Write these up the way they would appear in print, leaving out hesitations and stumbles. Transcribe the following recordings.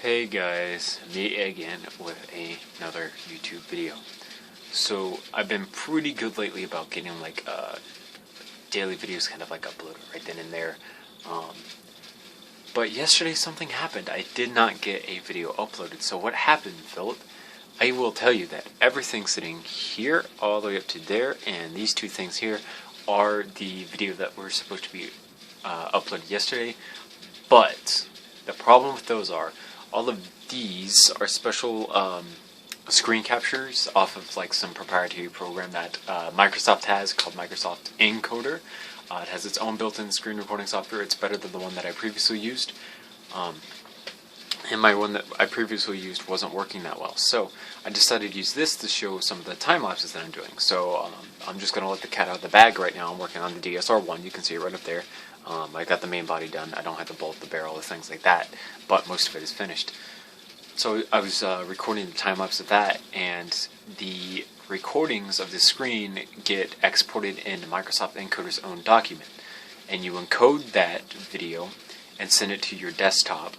Hey guys, me again with another YouTube video. So I've been pretty good lately about getting like daily videos kind of like uploaded right then and there. But yesterday something happened. I did not get a video uploaded. So what happened, Philip? I will tell you that everything sitting here all the way up to there and these two things here are the video that were supposed to be uploaded yesterday. But the problem with those are all of these are special screen captures off of like some proprietary program that Microsoft has called Microsoft Encoder. It has its own built-in screen recording software. It's better than the one that I previously used. And my one that I previously used wasn't working that well. So I decided to use this to show some of the time lapses that I'm doing. So I'm just going to let the cat out of the bag right now. I'm working on the DSR-1. You can see it right up there. I got the main body done. I don't have to bolt the barrel or things like that, but most of it is finished. So I was recording the time lapse of that, and the recordings of the screen get exported into Microsoft Encoder's own document. And you encode that video and send it to your desktop,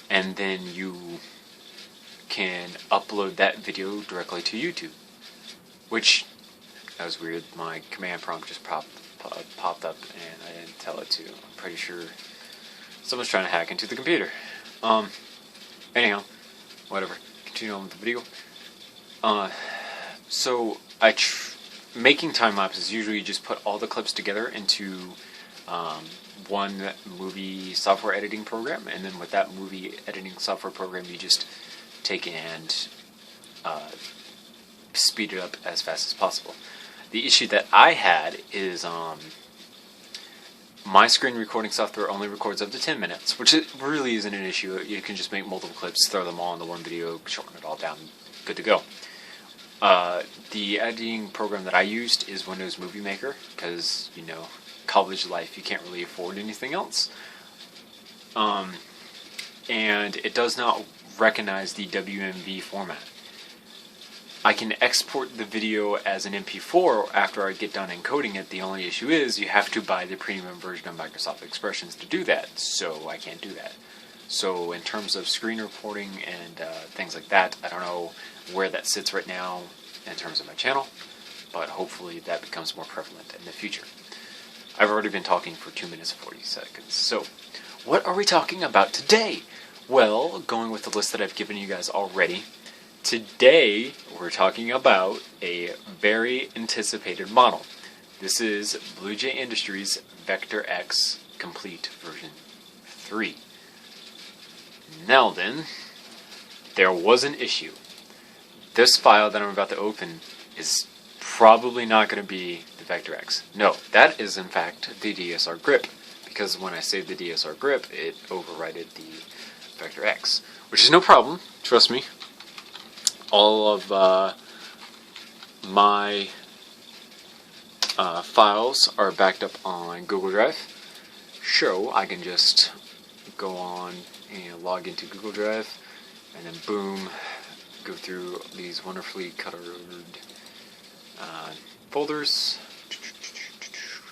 and then you can upload that video directly to YouTube. Which, that was weird, my command prompt just popped up and I didn't tell it to. I'm pretty sure someone's trying to hack into the computer. Anyhow, whatever. Continue on with the video. So making time lapses, usually you just put all the clips together into one movie software editing program, and then with that movie editing software program you just take and speed it up as fast as possible. The issue that I had is my screen recording software only records up to 10 minutes, which it really isn't an issue. You can just make multiple clips, throw them all into one video, shorten it all down, good to go. The editing program that I used is Windows Movie Maker, because, you know, college life, you can't really afford anything else. And it does not recognize the WMV format. I can export the video as an MP4 after I get done encoding it. The only issue is you have to buy the premium version of Microsoft Expressions to do that, so I can't do that. So in terms of screen recording and things like that, I don't know where that sits right now in terms of my channel, but hopefully that becomes more prevalent in the future. I've already been talking for 2 minutes and 40 seconds, so what are we talking about today? Well, going with the list that I've given you guys already, today we're talking about a very anticipated model. This is BJI Industries Vector X Complete version 3. Now then, there was an issue. This file that I'm about to open is probably not going to be the Vector X. No, that is in fact the DSR grip, because when I saved the DSR grip, it overrided the Vector X, which is no problem, trust me. All of my files are backed up on Google Drive, so I can just go on and log into Google Drive, and then boom, go through these wonderfully colored folders.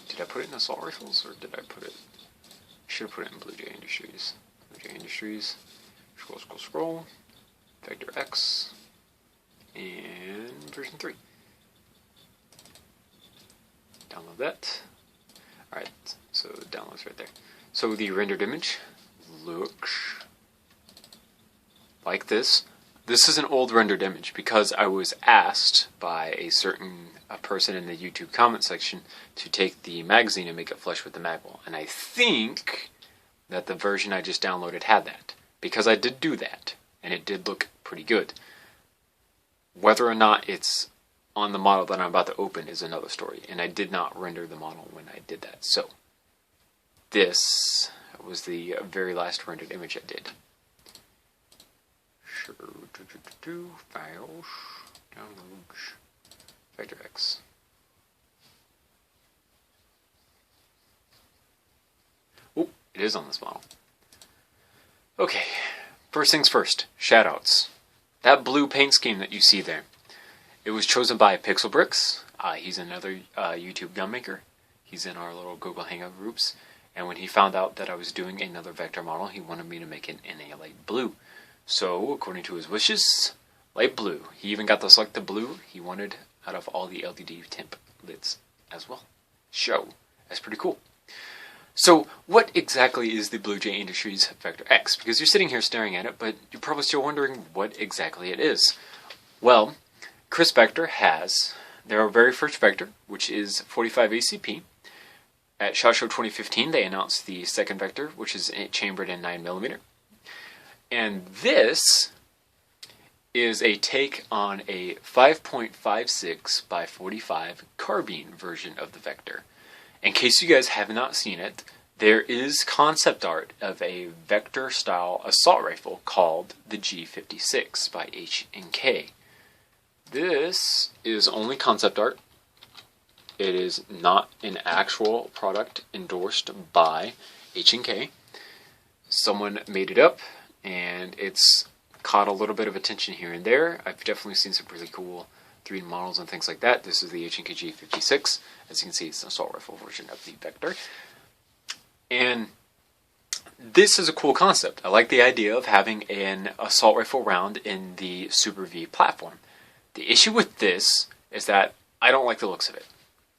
Did I put it in Assault Rifles, or did I put it? I should have put it in BJI Industries. BJI Industries. Scroll. Vector X. And version 3. Download that. Alright, so downloads right there. So the rendered image looks like this. This is an old rendered image because I was asked by a certain person in the YouTube comment section to take the magazine and make it flush with the manual. And I think that the version I just downloaded had that, because I did do that, and it did look pretty good. Whether or not it's on the model that I'm about to open is another story, and I did not render the model when I did that. So, this was the very last rendered image I did. Files, downloads, Vector X. Oh, it is on this model. Okay, first things first, shoutouts. That blue paint scheme that you see there, it was chosen by Pixelbricks. He's another YouTube gun maker. He's in our little Google Hangout groups. And when he found out that I was doing another vector model, he wanted me to make it in a light blue. So, according to his wishes, light blue. He even got to select the blue he wanted out of all the LED templates as well. That's pretty cool. So, what exactly is the Blue Jay Industries Vector X? Because you're sitting here staring at it, but you're probably still wondering what exactly it is. Well, Chris Vector has their very first vector, which is 45 ACP. At SHOT Show 2015, they announced the second vector, which is chambered in 9mm. And this is a take on a 5.56 by 45 carbine version of the vector. In case you guys have not seen it, there is concept art of a vector-style assault rifle called the G56 by H&K. This is only concept art. It is not an actual product endorsed by H&K. Someone made it up, and it's caught a little bit of attention here and there. I've definitely seen some really cool 3D models and things like that. This is the H&K G56. As you can see, it's an assault rifle version of the Vector. And this is a cool concept. I like the idea of having an assault rifle round in the Super V platform. The issue with this is that I don't like the looks of it.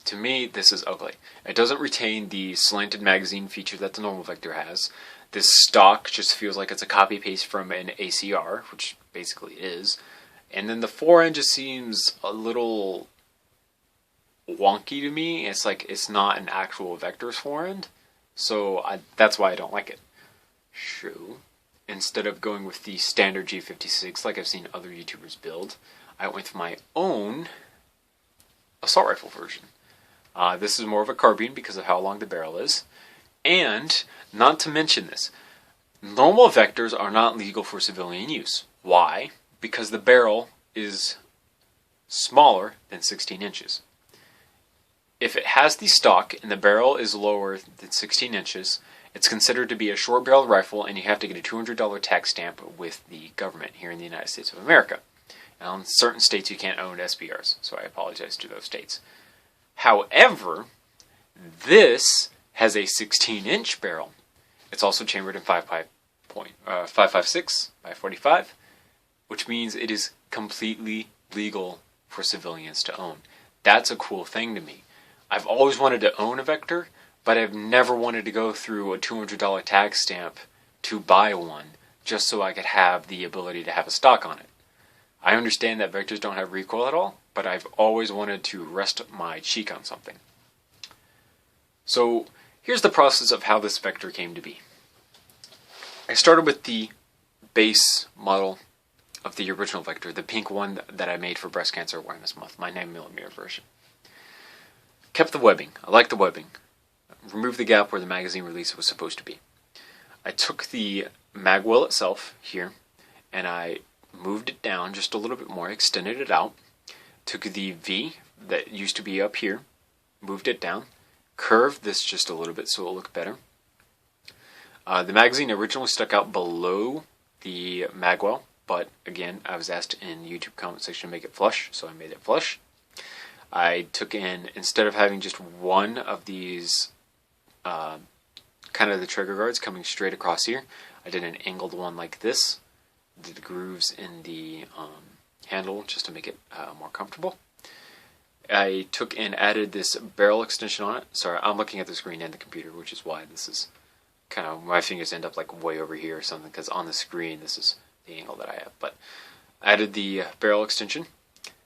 To me, this is ugly. It doesn't retain the slanted magazine feature that the normal Vector has. This stock just feels like it's a copy-paste from an ACR, which basically is. And then the forend just seems a little wonky to me. It's like it's not an actual Vector's forend. So that's why I don't like it. So, instead of going with the standard G56 like I've seen other YouTubers build, I went with my own assault rifle version. This is more of a carbine because of how long the barrel is. And, not to mention this, normal Vectors are not legal for civilian use. Why? Because the barrel is smaller than 16 inches. If it has the stock and the barrel is lower than 16 inches, it's considered to be a short-barreled rifle, and you have to get a $200 tax stamp with the government here in the United States of America. Now, in certain states you can't own SBRs, so I apologize to those states. However, this has a 16-inch barrel. It's also chambered in 5.56 by 45, which means it is completely legal for civilians to own. That's a cool thing to me. I've always wanted to own a Vector, but I've never wanted to go through a $200 tax stamp to buy one, just so I could have the ability to have a stock on it. I understand that Vectors don't have recoil at all, but I've always wanted to rest my cheek on something. So, here's the process of how this Vector came to be. I started with the base model of the original Vector, the pink one that I made for Breast Cancer Awareness Month, my 9mm version. Kept the webbing. I like the webbing. Removed the gap where the magazine release was supposed to be. I took the mag well itself here, and I moved it down just a little bit more, extended it out, took the V that used to be up here, moved it down, curved this just a little bit so it'll look better. The magazine originally stuck out below the magwell, but again, I was asked in the YouTube comment section to make it flush, so I made it flush. I took in, instead of having just one of these, kind of the trigger guards coming straight across here, I did an angled one like this. Did the grooves in the handle just to make it more comfortable. I took and added this barrel extension on it. Sorry, I'm looking at the screen and the computer, which is why this is kind of, my fingers end up like way over here or something, because on the screen this is the angle that I have. But I added the barrel extension,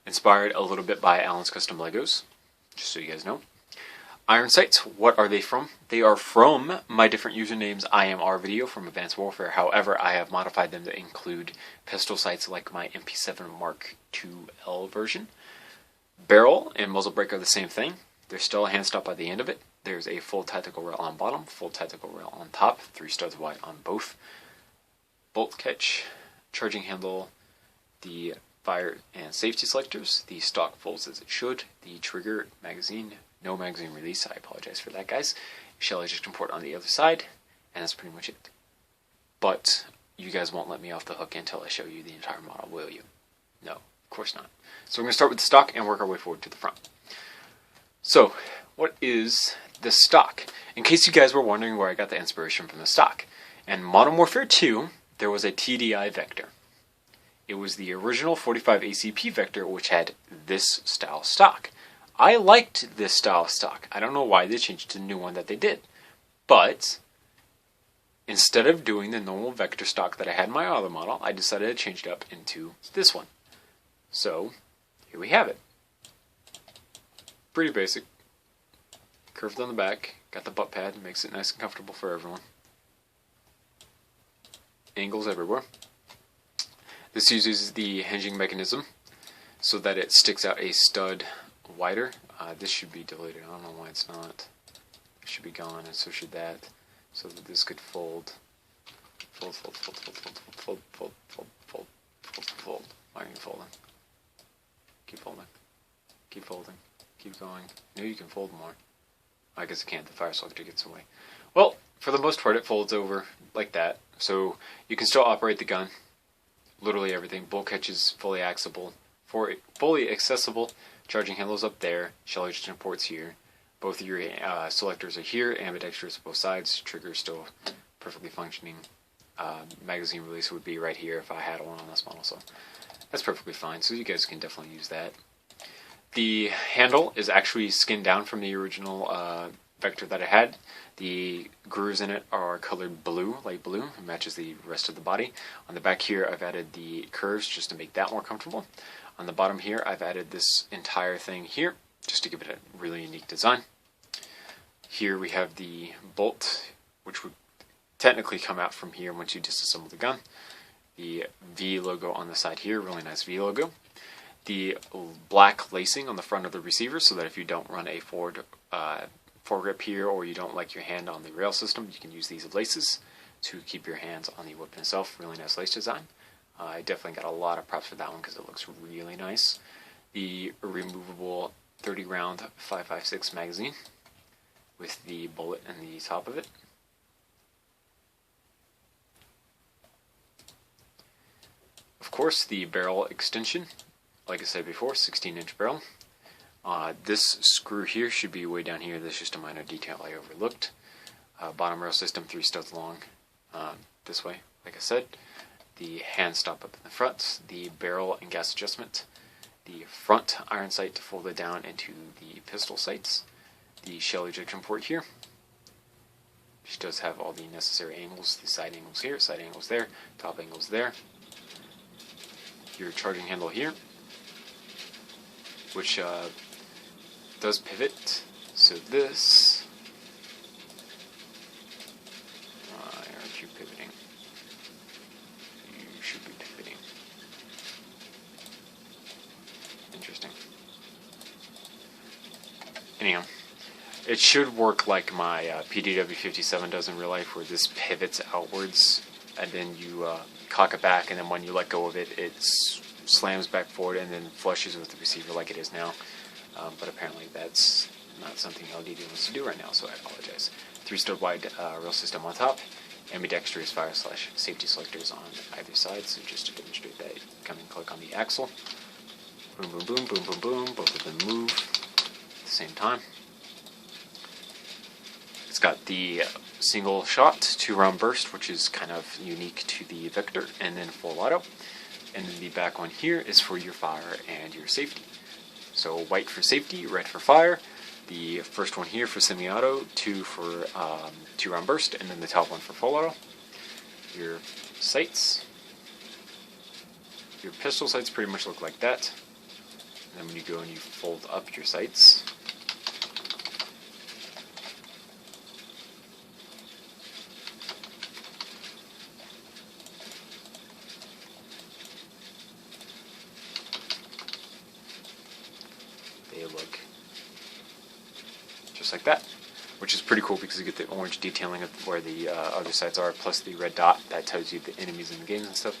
inspired a little bit by Alan's Custom Legos, just so you guys know. Iron sights, what are they from? They are from my different usernames IMR video from Advanced Warfare. However, I have modified them to include pistol sights like my MP7 Mark IIL version. Barrel and muzzle brake are the same thing. There's still a hand stop by the end of it. There's a full tactical rail on bottom, full tactical rail on top, 3 studs wide on both. Bolt catch, charging handle, the fire and safety selectors, the stock folds as it should, the trigger, magazine, no magazine release, I apologize for that guys, shell ejection port on the other side, and that's pretty much it. But you guys won't let me off the hook until I show you the entire model, will you? No, of course not. So we're going to start with the stock and work our way forward to the front. So, what is the stock. In case you guys were wondering where I got the inspiration from the stock. In Modern Warfare 2, there was a TDI vector. It was the original 45 ACP vector, which had this style stock. I liked this style stock. I don't know why they changed to the new one that they did. But instead of doing the normal vector stock that I had in my other model, I decided to change it up into this one. So, here we have it. Pretty basic. Curved on the back. Got the butt pad. Makes it nice and comfortable for everyone. Angles everywhere. This uses the hinging mechanism so that it sticks out a stud wider. This should be deleted. I don't know why it's not. It should be gone, and so should that. So that this could fold. Fold, fold, fold, fold, fold, fold, fold, fold, fold, fold, fold. Why are you folding? Keep folding. Keep folding. Keep going. Maybe you can fold more. I guess it can't. The fire selector gets away. Well, for the most part, it folds over like that. So you can still operate the gun. Literally everything. Bolt catches fully accessible. Fully accessible. Charging handles up there. Shell ejection ports here. Both of your selectors are here. Ambidextrous both sides. Trigger still perfectly functioning. Magazine release would be right here if I had one on this model. So that's perfectly fine. So you guys can definitely use that. The handle is actually skinned down from the original vector that I had. The grooves in it are colored blue, light blue. It matches the rest of the body. On the back here, I've added the curves just to make that more comfortable. On the bottom here, I've added this entire thing here, just to give it a really unique design. Here we have the bolt, which would technically come out from here once you disassemble the gun. The V logo on the side here, really nice V logo. The black lacing on the front of the receiver, so that if you don't run a foregrip here, or you don't like your hand on the rail system, you can use these laces to keep your hands on the weapon itself. Really nice lace design. I definitely got a lot of props for that one because it looks really nice. The removable 30 round 5.56 magazine with the bullet in the top of it. Of course, the barrel extension. Like I said before, 16-inch barrel. This screw here should be way down here. That's just a minor detail I overlooked. Bottom rail system, 3 studs long. This way, like I said. The hand stop up in the front. The barrel and gas adjustment. The front iron sight to fold it down into the pistol sights. The shell ejection port here. Which does have all the necessary angles. The side angles here, side angles there, top angles there. Your charging handle here, which does pivot. So this, why aren't you pivoting? You should be pivoting. Interesting. Anyhow, it should work like my PDW-57 does in real life, where this pivots outwards, and then you cock it back, and then when you let go of it, it slams back forward and then flushes with the receiver like it is now. But apparently that's not something LD wants to do right now, so I apologize. 3-stud wide rail system on top, ambidextrous fire/safety selectors on either side. So just to demonstrate that, come and click on the axle. Boom, boom, boom, boom, boom, boom. Both of them move at the same time. It's got the single shot 2-round burst, which is kind of unique to the Vector, and then full auto. And then the back one here is for your fire and your safety. So white for safety, red for fire. The first one here for semi-auto, 2 for 2-round burst, and then the top one for full auto. Your sights. Your pistol sights pretty much look like that. And then when you go and you fold up your sights, they look just like that, which is pretty cool because you get the orange detailing of where the other sides are, plus the red dot that tells you the enemies in the game and stuff.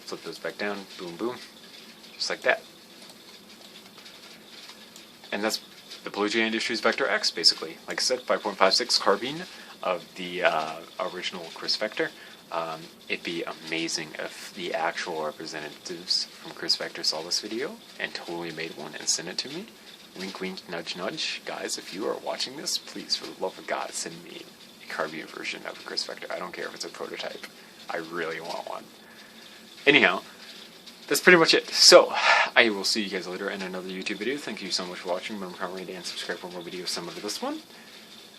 Flip those back down, boom, boom, just like that. And that's the BJI Industries Vector X, basically. Like I said, 5.56 carbine of the original Chris Vector. It'd be amazing if the actual representatives from Chris Vector saw this video and totally made one and sent it to me. Wink, wink, nudge, nudge. Guys, if you are watching this, please, for the love of God, send me a carbine version of a Chris Vector. I don't care if it's a prototype. I really want one. Anyhow, that's pretty much it. So, I will see you guys later in another YouTube video. Thank you so much for watching. Remember to rate and subscribe for more videos similar to this one.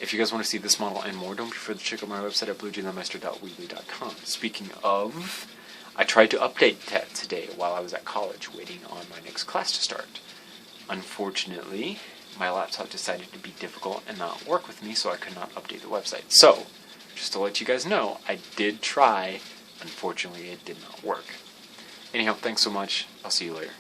If you guys want to see this model and more, don't forget to check out my website at bluejaythemeister.weebly.com. Speaking of, I tried to update that today while I was at college waiting on my next class to start. Unfortunately, my laptop decided to be difficult and not work with me, so I could not update the website. So, just to let you guys know, I did try. Unfortunately, it did not work. Anyhow, thanks so much. I'll see you later.